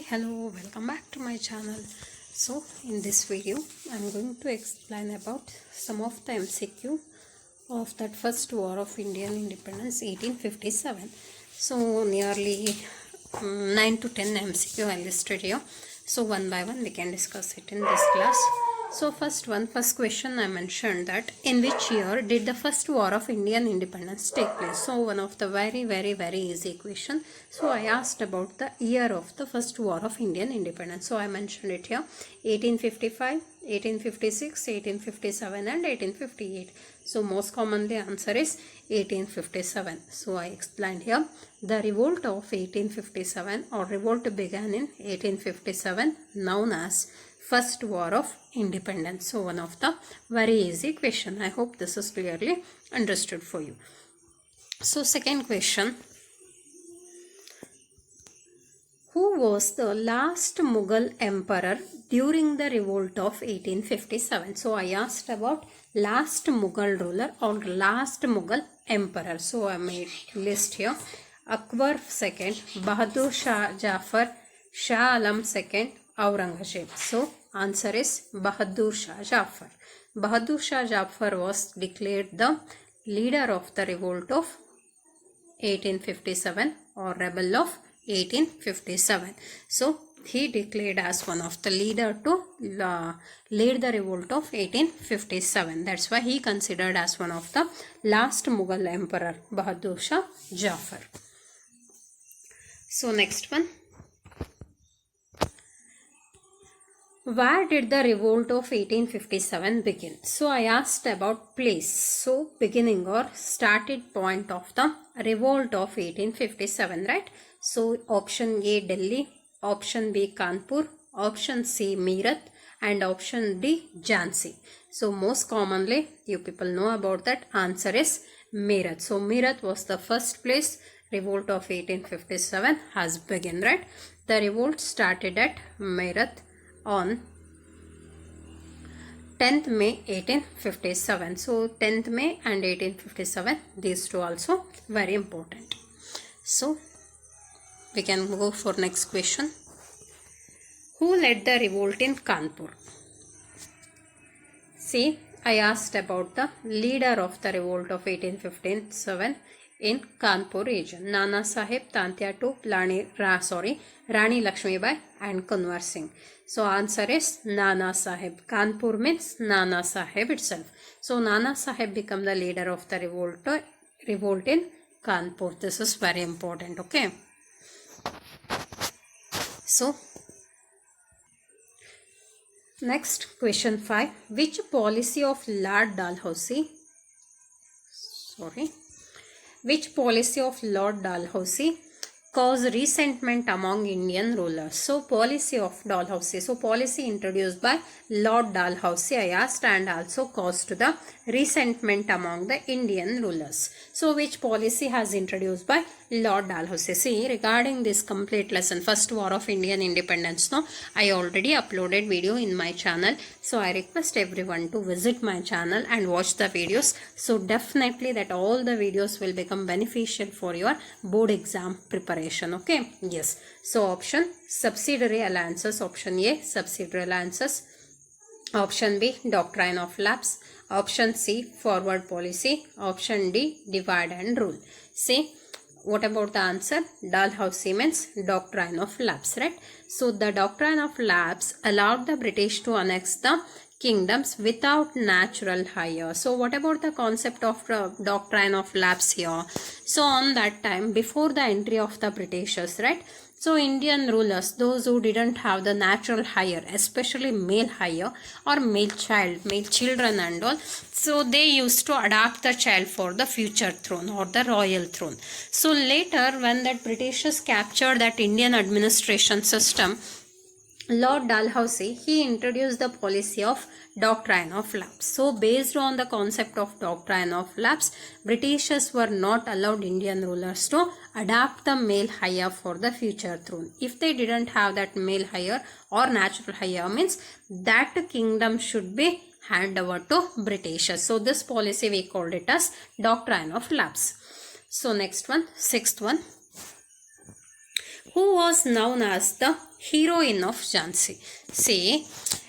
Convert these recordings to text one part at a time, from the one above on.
Hello, welcome back to my channel. So in this video I'm going to explain about some of the MCQ of that first war of Indian independence 1857. So nearly 9 to 10 MCQ I listed here. So one by one we can discuss it in this class. So first question I mentioned that in which year did the first war of Indian independence take place? So one of the very easy question. So I asked about the year of the first war of Indian independence. So I mentioned it here: 1855, 1856, 1857 and 1858. So most commonly answer is 1857. So I explained here the revolt of 1857 or revolt began in 1857, known as First War of Independence. So one of the very easy question. I hope this is clearly understood for you. So second question: who was the last Mughal emperor during the revolt of 1857? So I asked about last Mughal ruler or last Mughal emperor. So I made list here: Akbar II, Bahadur Shah Jafar, Shah Alam II, Aurangzeb. So answer is Bahadur Shah Jafar. Bahadur Shah Jafar was declared the leader of the revolt of 1857 or rebel of 1857. So he declared as one of the leader to lead the revolt of 1857. That's why he considered as one of the last Mughal emperor, Bahadur Shah Jafar. So next one: where did the revolt of 1857 begin? So I asked about place. So beginning or started point of the revolt of 1857, right? So option A Delhi, option B Kanpur, option C Meerut and option D Jhansi. So most commonly you people know about that. Answer is Meerut. So Meerut was the first place revolt of 1857 has begun, right? The revolt started at Meerut on 10th May 1857. So 10th May and 1857, these two also very important. So we can go for next question. Who led the revolt in Kanpur? See, I asked about the leader of the revolt of 1857 in Kanpur region: Nana Sahib, Tantia Tope, Rani Lakshmibai and Kunwar Singh. So answer is Nana Sahib. Kanpur means Nana Sahib itself. So Nana Sahib became the leader of the revolt in Kanpur. This is very important. Okay. So next question 5. Which policy of Lord Dalhousie caused resentment among Indian rulers? So policy of Dalhousie. So policy introduced by Lord Dalhousie I asked, and also caused the resentment among the Indian rulers. So which policy has introduced by Lord Dalhousie? See, regarding this complete lesson, First War of Indian Independence, no, I already uploaded video in my channel. So I request everyone to visit my channel and watch the videos. So definitely that all the videos will become beneficial for your board exam preparation. Okay. Yes. So option subsidiary alliances. Option A subsidiary alliances. Option B doctrine of lapse. Option C forward policy. Option D divide and rule. See, what about the answer? Dalhousie means doctrine of lapse, right? So the doctrine of lapse allowed the British to annex the kingdoms without natural hire. So what about the concept of doctrine of lapse here? So on that time, before the entry of the Britishers, right? So Indian rulers, those who didn't have the natural hire, especially male hire or male children and all, so they used to adopt the child for the future throne or the royal throne. So later when that Britishers captured that Indian administration system, Lord Dalhousie, he introduced the policy of doctrine of lapse. So based on the concept of doctrine of lapse, Britishers were not allowed Indian rulers to adopt the male hire for the future throne. If they didn't have that male hire or natural hire, means that kingdom should be handed over to Britishers. So this policy we called it as doctrine of lapse. So next one, sixth one. who was known as the heroine of Jhansi. See,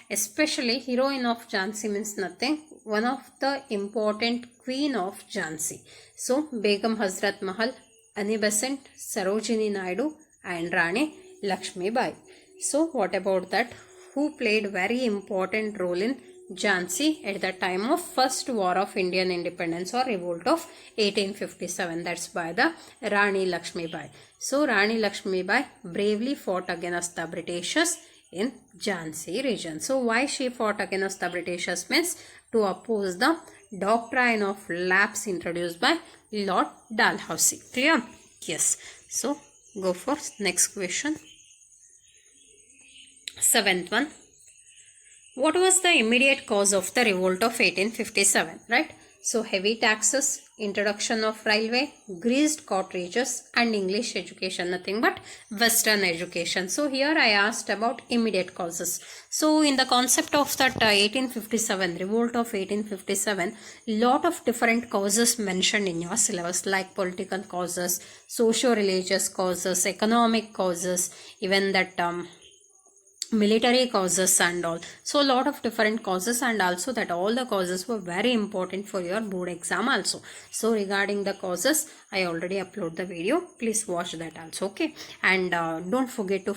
especially heroine of Jhansi means nothing, one of the important queen of Jhansi. So, Begum Hazrat Mahal, Annie Besant, Sarojini Naidu and Rani Lakshmi Bai. So, what about that? Who played very important role in Jhansi at the time of first war of Indian independence or revolt of 1857. That's by the Rani Lakshmi Bai. So Rani Lakshmi Bai bravely fought against the Britishers in Jhansi region. So why she fought against the Britishers means to oppose the doctrine of lapse introduced by Lord Dalhousie. Clear? Yes. So go for next question. Seventh one. What was the immediate cause of the revolt of 1857, right? So, heavy taxes, introduction of railway, greased cartridges and English education, nothing but Western education. So, here I asked about immediate causes. So, in the concept of that 1857, revolt of 1857, lot of different causes mentioned in your syllabus like political causes, socio-religious causes, economic causes, even that military causes and all. So a lot of different causes, and also that all the causes were very important for your board exam also. So regarding the causes, I already upload the video, please watch that also, okay? And don't forget to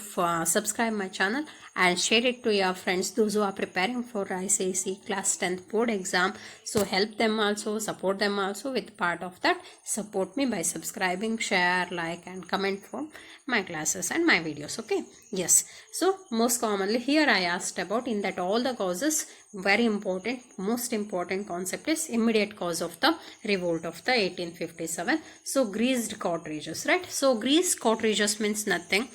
subscribe my channel and share it to your friends, those who are preparing for ICSE class 10th board exam. So help them also, support them also with part of that. Support me by subscribing, share, like and comment for my classes and my videos, okay? Yes. So most commonly here I asked about in that all the causes, very important, most important concept is immediate cause of the revolt of the 1857. So greased cartridges, right? So greased cartridges means nothing.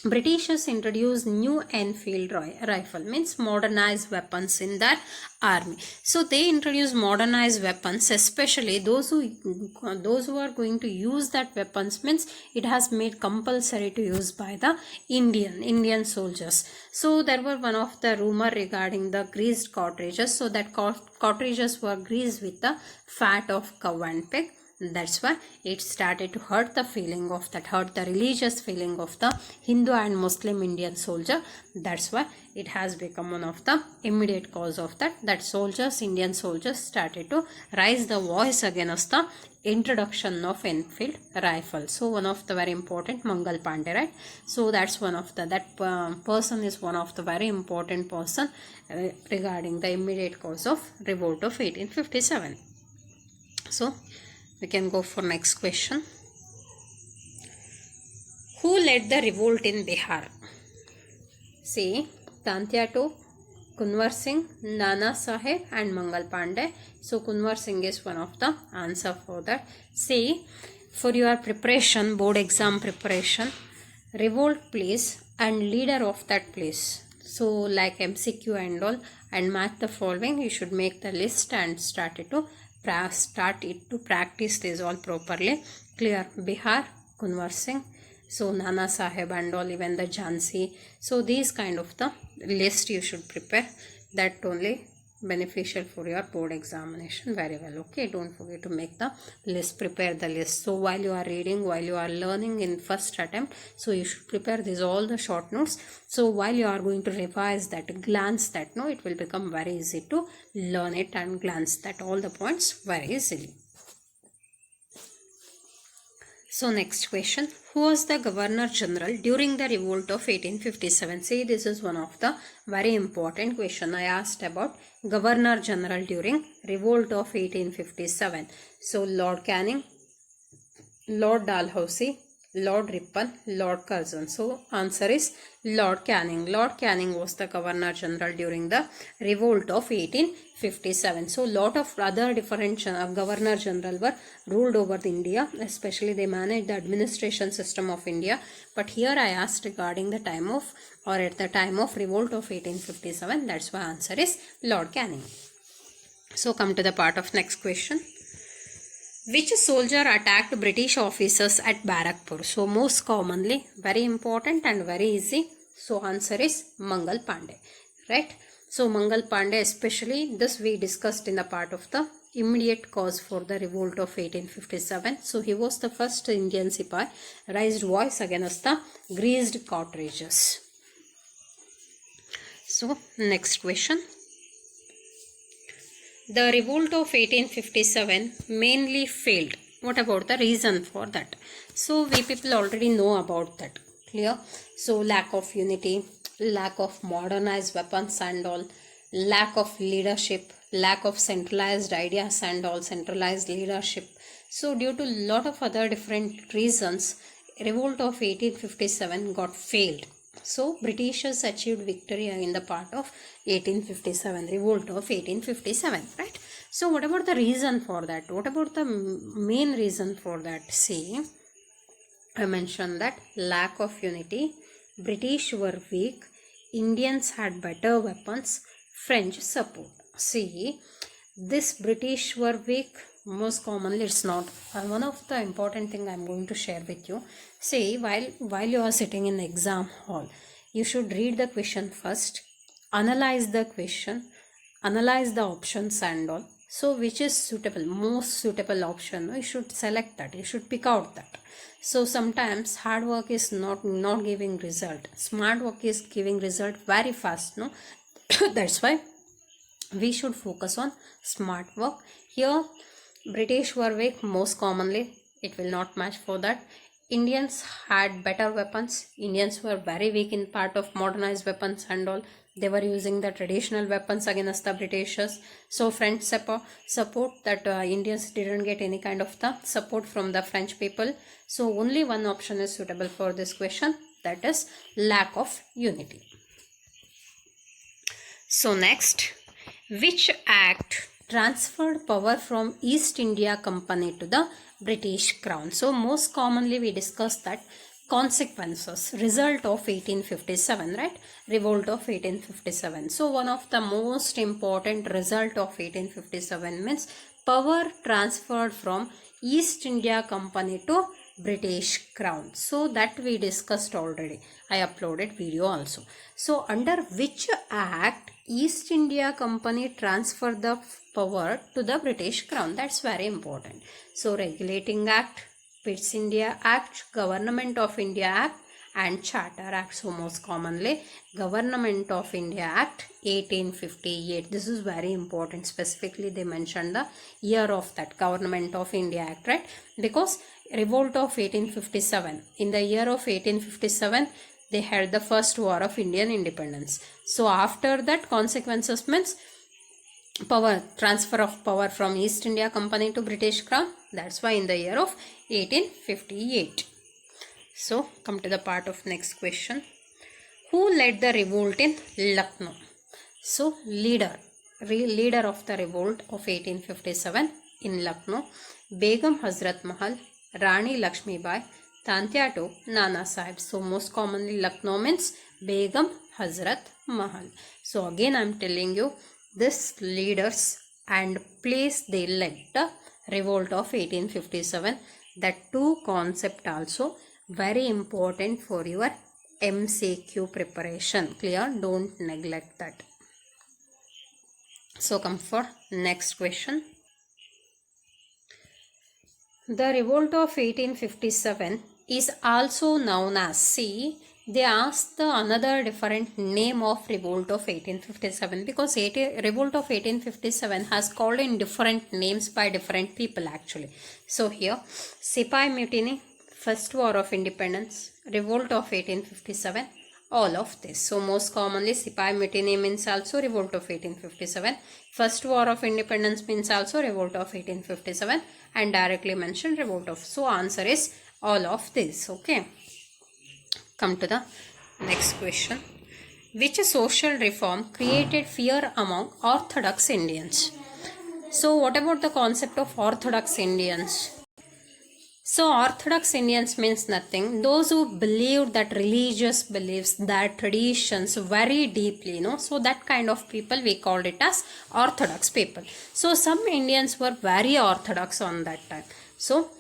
Britishers introduced new Enfield rifle, means modernized weapons in their army. So they introduced modernized weapons, especially those who are going to use that weapons, means it has made compulsory to use by the Indian soldiers. So there were one of the rumor regarding the greased cartridges. So that cartridges were greased with the fat of cow and pig. That's why it started to hurt the religious feeling of the Hindu and Muslim Indian soldier. That's why it has become one of the immediate cause of that Indian soldiers started to raise the voice against the introduction of Enfield rifle. So one of the very important Mangal Pandey, right? So that's one of the person is one of the very important person regarding the immediate cause of revolt of 1857. So we can go for next question. Who led the revolt in Bihar? See, Tantia Tope, Kunwar Singh, Nana Sahib and Mangal Pandey. So Kunwar Singh is one of the answer for that. See, for your preparation, board exam preparation, revolt place and leader of that place. So like MCQ and all, and match the following. You should make the list and start it to practice this all properly. Clear? Bihar, Kunwar Singh, so Nana Sahib and all, even the Jhansi. So these kind of the list you should prepare. That only beneficial for your board examination very well, okay? Don't forget to make the list, prepare the list. So while you are reading, while you are learning in first attempt, so you should prepare this all the short notes. So while you are going to revise that, glance that, no, it will become very easy to learn it and glance that all the points very easily. So next question, who was the Governor General during the revolt of 1857? See, this is one of the very important question. I asked about Governor General during revolt of 1857. So Lord Canning, Lord Dalhousie, Lord Ripon, Lord Curzon. So answer is Lord Canning. Lord Canning was the Governor General during the revolt of 1857. So lot of other different Governor General were ruled over the India, especially they managed the administration system of India. But here I asked regarding the time of, or at the time of revolt of 1857. That's why answer is Lord Canning. So come to the part of next question. Which soldier attacked British officers at Barakpur? So most commonly, very important and very easy. So answer is Mangal Pandey, right? So Mangal Pandey, especially this we discussed in the part of the immediate cause for the revolt of 1857. So he was the first Indian Sipahi raised voice against the greased cartridges. So next question. The revolt of 1857 mainly failed. What about the reason for that? So we people already know about that. Clear? So lack of unity, lack of modernized weapons and all, lack of leadership, lack of centralized ideas and all, centralized leadership. So due to lot of other different reasons, revolt of 1857 got failed. So Britishers achieved victory in the part of 1857, revolt of 1857, right? So what about the reason for that? What about the main reason for that? See, I mentioned that lack of unity, British were weak, Indians had better weapons, French support. See, this British were weak, most commonly it's not. One of the important thing I'm going to share with you. See, while you are sitting in the exam hall, you should read the question first, analyze the question, analyze the options and all. So which is suitable, most suitable option, you should select that, you should pick out that. So sometimes hard work is not giving result, smart work is giving result very fast, no? That's why we should focus on smart work. Here British were weak, most commonly it will not match for that. Indians had better weapons, Indians were very weak in part of modernized weapons and all. They were using the traditional weapons against the Britishers. So French support that Indians didn't get any kind of the support from the French people. So only one option is suitable for this question, that is lack of unity. So next, which act transferred power from East India Company to the British Crown? So most commonly we discussed that consequences, result of 1857, right? Revolt of 1857. So one of the most important result of 1857 means power transferred from East India Company to British Crown. So that we discussed already. I uploaded video also. So under which act East India Company transferred the power to the British Crown? That's very important. So Regulating Act, Pitt's India Act, Government of India Act and Charter Act. So most commonly Government of India Act 1858. This is very important. Specifically they mentioned the year of that Government of India Act, right? Because revolt of 1857, in the year of 1857 they had the first war of Indian independence. So after that, consequences means power, transfer of power from East India Company to British Crown. That's why in the year of 1858. So come to the part of next question. Who led the revolt in Lucknow? So leader of the revolt of 1857 in Lucknow, Begum Hazrat Mahal, Rani Lakshmi Bai, Tantia to Nana Sahib. So most commonly Lucknow means Begum Hazrat Mahal. So again I am telling you this leaders and place they led the revolt of 1857. That two concept also very important for your MCQ preparation. Clear? Don't neglect that. So come for next question. The revolt of 1857 is also known as, see, they asked the another different name of revolt of 1857 because revolt of 1857 has called in different names by different people actually. So here Sipahi Mutiny, First War of Independence, revolt of 1857, all of this. So most commonly Sipahi Mutiny means also revolt of 1857, First War of Independence means also revolt of 1857 and directly mentioned revolt of. So answer is all of this. Okay. Come to the next question. Which social reform created fear among Orthodox Indians? So what about the concept of Orthodox Indians? So Orthodox Indians means nothing. Those who believe that religious beliefs, their traditions very deeply, so that kind of people we called it as Orthodox people. So some Indians were very Orthodox on that time. So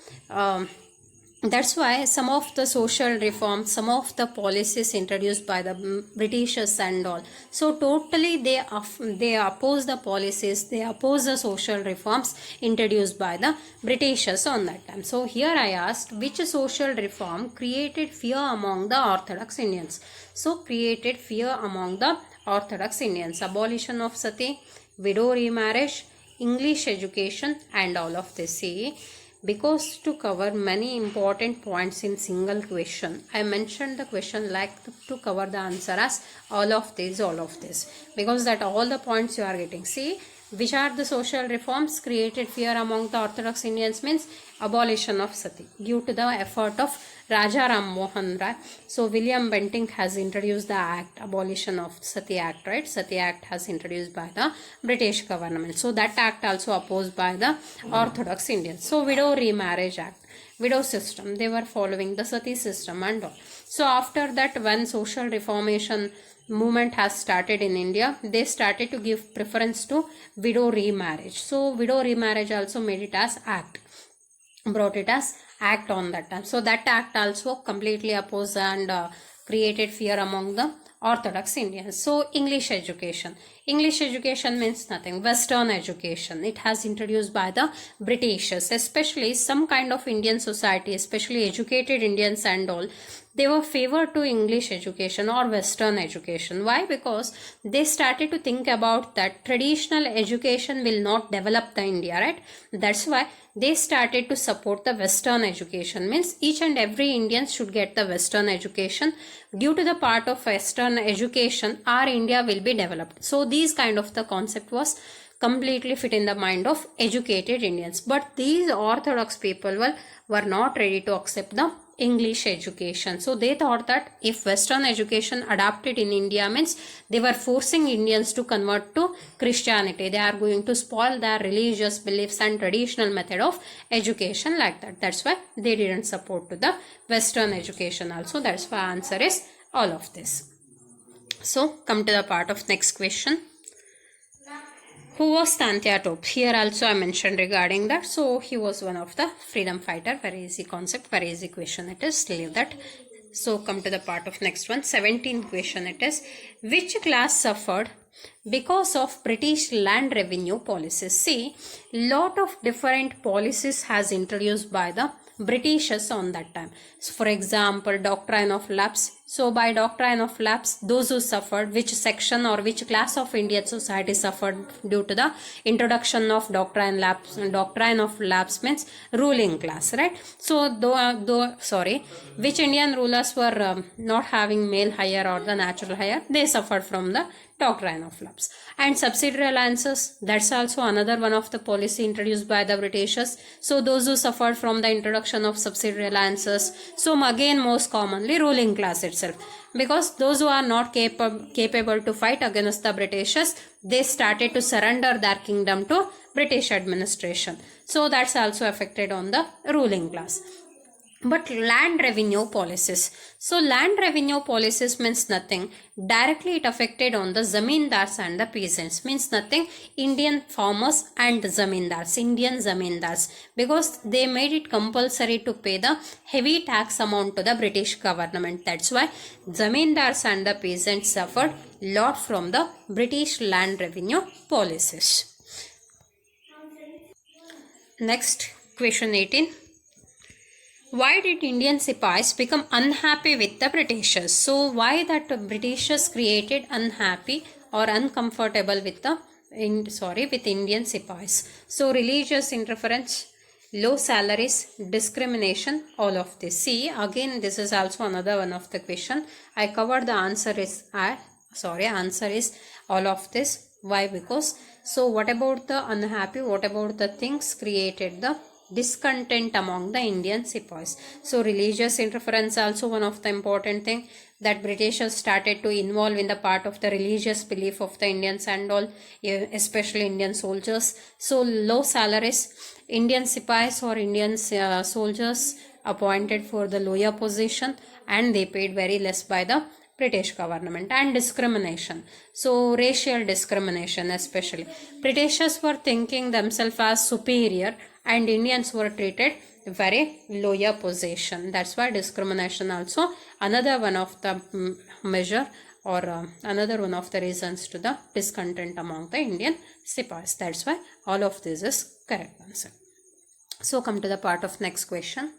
That's why some of the social reforms, some of the policies introduced by the Britishers and all, so totally they oppose the policies, they oppose the social reforms introduced by the Britishers on that time. So here I asked, which social reform created fear among the Orthodox Indians? So created fear among the Orthodox Indians: abolition of sati, widow remarriage, English education, and all of this. See, because to cover many important points in single question, I mentioned the question like to cover the answer as all of this, because that all the points you are getting. See, which are the social reforms created fear among the Orthodox Indians means abolition of sati due to the effort of Raja Ram Mohan Rai. So William Bentinck has introduced the act, abolition of Sati Act, right? Sati Act has introduced by the British government. So that act also opposed by the Orthodox Indians. So widow remarriage act, widow system, they were following the Sati system and all. So after that, when social reformation movement has started in India, they started to give preference to widow remarriage. So widow remarriage also made it as act, brought it as act on that time. So that act also completely opposed and created fear among the Orthodox Indians. So English education means nothing, Western education. It has introduced by the Britishers, especially some kind of Indian society, especially educated Indians and all, they were favored to English education or Western education. Why? Because they started to think about that traditional education will not develop the India, right? That's why they started to support the Western education, means each and every Indian should get the Western education. Due to the part of Western education, our India will be developed. So these kind of the concept was completely fit in the mind of educated Indians. But these Orthodox people were not ready to accept the English education. So they thought that if Western education adopted in India means they were forcing Indians to convert to Christianity. They are going to spoil their religious beliefs and traditional method of education like that. That's why they didn't support to the Western education also. That's why answer is all of this. So come to the part of next question. Who was Tantia Tope? Here also I mentioned regarding that. So he was one of the freedom fighter. Very easy concept, very easy question it is. Leave that. So come to the part of next one. 17th question it is. Which class suffered because of British land revenue policies? See, lot of different policies has introduced by the Britishers on that time. So for example, doctrine of lapse. So by doctrine of lapse, those who suffered, which section or which class of Indian society suffered due to the introduction of doctrine of lapse means ruling class, right? So which Indian rulers were not having male hire or the natural hire, they suffered from the doctrine of lapse. And subsidiary alliances, that's also another one of the policy introduced by the Britishers. So those who suffered from the introduction of subsidiary alliances, so again most commonly ruling class itself, because those who are not capable to fight against the Britishers, they started to surrender their kingdom to British administration. So that's also affected on the ruling class. But land revenue policies. So land revenue policies means nothing. Directly it affected on the zamindars and the peasants. Means nothing. Indian farmers and zamindars. Indian zamindars. Because they made it compulsory to pay the heavy tax amount to the British government. That's why zamindars and the peasants suffered lot from the British land revenue policies. Next, question 18. Why did Indian Sipais become unhappy with the Britishers? So why that Britishers created unhappy or uncomfortable with the with Indian Sipais? So religious interference, low salaries, discrimination, all of this. See, again this is also another one of the question. I covered the answer is answer is all of this. Why? Because so what about the unhappy, what about the things created the discontent among the Indian Sipais? So religious interference also one of the important thing, that Britishers started to involve in the part of the religious belief of the Indians and all, especially Indian soldiers. So low salaries, Indian Sipais or Indian soldiers appointed for the lower position, and they paid very less by the British government. And discrimination, so racial discrimination, especially Britishers were thinking themselves as superior and Indians were treated very lower position. That's why discrimination also another one of the measure or another one of the reasons to the discontent among the Indian Sipahis. That's why all of this is correct answer. So come to the part of next question.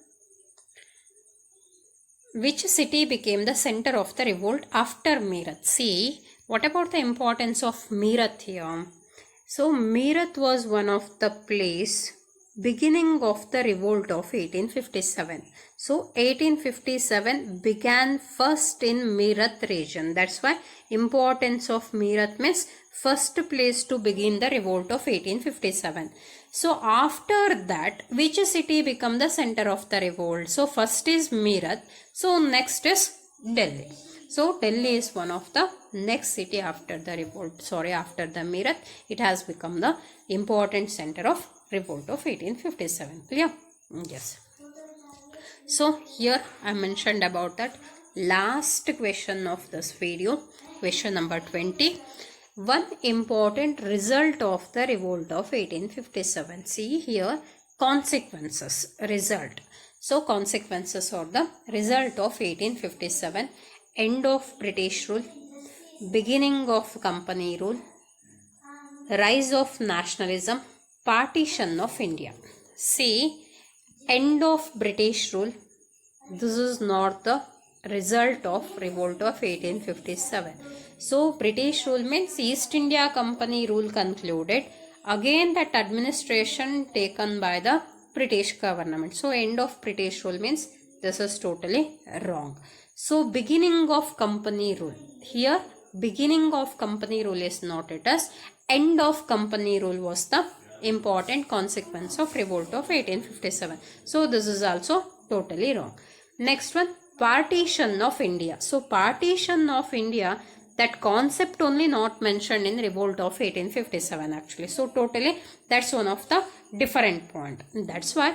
Which city became the center of the revolt after Meerut? See, what about the importance of Meerut here? So Meerut was one of the place beginning of the revolt of 1857. So 1857 began first in Meerut region. That's why importance of Meerut means first place to begin the revolt of 1857. So after that, which city become the center of the revolt? So first is Meerut. So next is Delhi. So Delhi is one of the next city after the revolt. After the Meerut, it has become the important center of revolt of 1857. Clear? Yes. So here I mentioned about that last question of this video, question number 20. One important result of the revolt of 1857. See here, consequences, result. So consequences or the result of 1857. End of British rule, beginning of company rule, rise of nationalism, partition of India. See, end of British rule, this is not the result of revolt of 1857. So British rule means East India Company rule concluded. Again that administration taken by the British government. So end of British rule means this is totally wrong. So beginning of company rule. Here beginning of company rule is noted as end of company rule was the important consequence of revolt of 1857. So this is also totally wrong. Next one, partition of India. So partition of India, that concept only not mentioned in revolt of 1857 actually. So totally that's one of the different point. That's why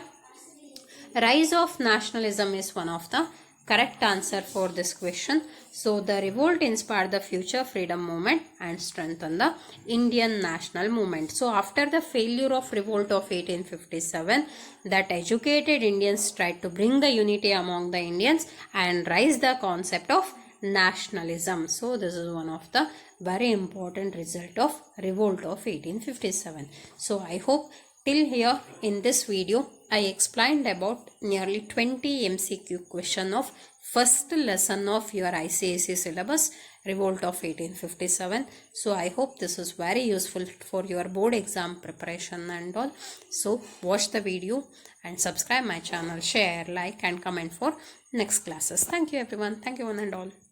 rise of nationalism is one of the correct answer for this question. So the revolt inspired the future freedom movement and strengthened the Indian national movement. So after the failure of revolt of 1857, that educated Indians tried to bring the unity among the Indians and raise the concept of nationalism. So this is one of the very important result of revolt of 1857. So I hope till here in this video I explained about nearly 20 MCQ question of first lesson of your ICSE syllabus, revolt of 1857. So I hope this is very useful for your board exam preparation and all. So watch the video and subscribe my channel, share, like and comment for next classes. Thank you everyone. Thank you one and all.